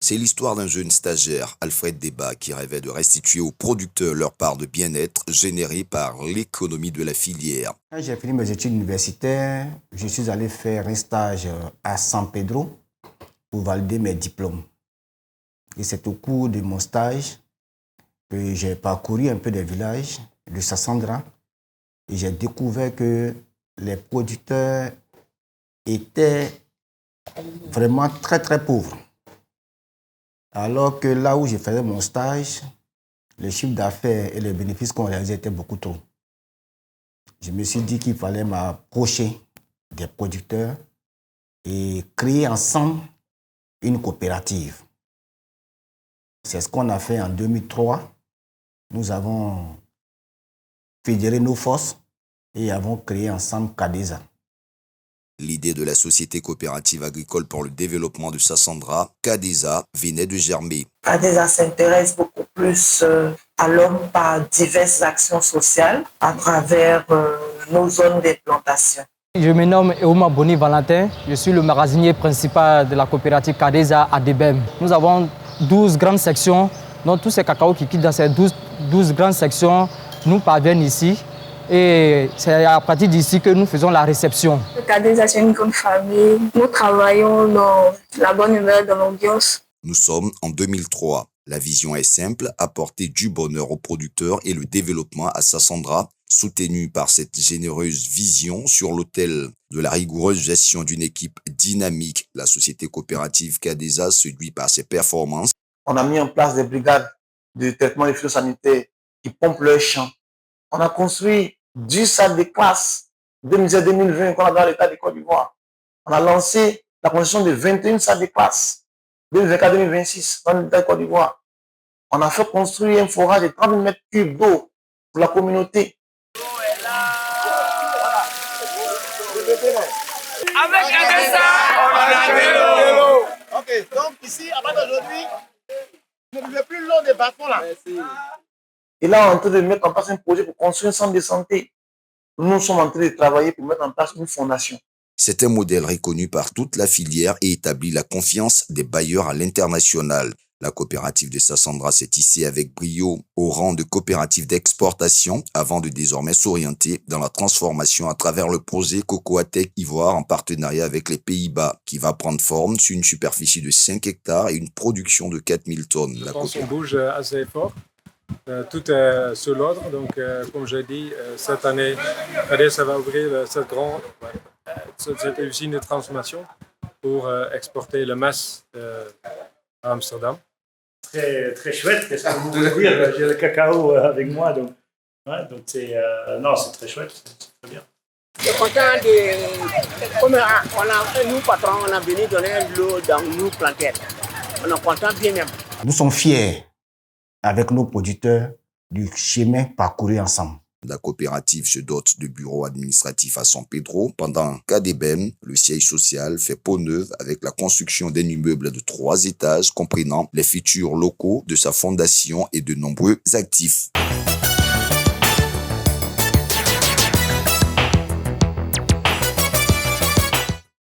C'est l'histoire d'un jeune stagiaire, Alfred Deba, qui rêvait de restituer aux producteurs leur part de bien-être générée par l'économie de la filière. Quand j'ai fini mes études universitaires, je suis allé faire un stage à San Pedro pour valider mes diplômes. Et c'est au cours de mon stage que j'ai parcouru un peu des villages de Sassandra et j'ai découvert que les producteurs étaient vraiment très très pauvres. Alors que là où je faisais mon stage, le chiffre d'affaires et les bénéfices qu'on réalisait étaient beaucoup trop. Je me suis dit qu'il fallait m'approcher des producteurs et créer ensemble une coopérative. C'est ce qu'on a fait en 2003. Nous avons fédéré nos forces et avons créé ensemble Cadesa. L'idée de la Société coopérative agricole pour le développement de Sassandra, Cadesa, venait de germer. Cadesa s'intéresse beaucoup plus à l'homme par diverses actions sociales à travers nos zones d'implantation. Je me nomme Eouma Boni Valentin, je suis le magasinier principal de la coopérative Cadesa à Debem. Nous avons 12 grandes sections, donc tous ces cacao qui quittent dans ces 12 grandes sections nous parviennent ici. Et c'est à partir d'ici que nous faisons la réception. Cadesa, c'est une grande famille. Nous travaillons dans la bonne humeur, dans l'ambiance. Nous sommes en 2003. La vision est simple, apporter du bonheur aux producteurs et le développement à Sassandra, soutenu par cette généreuse vision sur l'autel de la rigoureuse gestion d'une équipe dynamique. La société coopérative Cadesa séduit par ses performances. On a mis en place des brigades de traitement des phytosanitaires qui pompent leurs champs. On a construit 10 salles de classe 2020 qu'on a dans l'État de Côte d'Ivoire. On a lancé la construction de 21 salles de classe 2024-2026 dans l'État de Côte d'Ivoire. On a fait construire un forage de 30 mètres cubes d'eau pour la communauté. Avec Cadesa, on a de l'eau. Ok, donc ici, à partir d'aujourd'hui, je ne veux plus l'eau des bâtons là. Et là, on est en train de mettre en place un projet pour construire un centre de santé. Nous sommes en train de travailler pour mettre en place une fondation. C'est un modèle reconnu par toute la filière et établit la confiance des bailleurs à l'international. La coopérative de Sassandra s'est hissée avec brio au rang de coopérative d'exportation avant de désormais s'orienter dans la transformation à travers le projet Cocoatec Ivoire en partenariat avec les Pays-Bas qui va prendre forme sur une superficie de 5 hectares et une production de 4000 tonnes. Je pense qu'on bouge assez fort. Tout est sous l'ordre, donc comme j'ai dit, cette année, Cadesa va ouvrir cette usine de transformation pour exporter le masse à Amsterdam. Très, très chouette, qu'est-ce que vous voulez dire? J'ai le cacao avec moi, donc c'est très chouette, c'est très bien. Je suis content comme nous, patrons, on a venu donner de l'eau dans nos plantaires. On est content bien même. Nous sommes fiers avec nos producteurs du chemin parcouru ensemble. La coopérative se dote de bureaux administratifs à San Pedro, pendant qu'à Debem, le siège social fait peau neuve avec la construction d'un immeuble de 3 étages comprenant les futurs locaux de sa fondation et de nombreux actifs.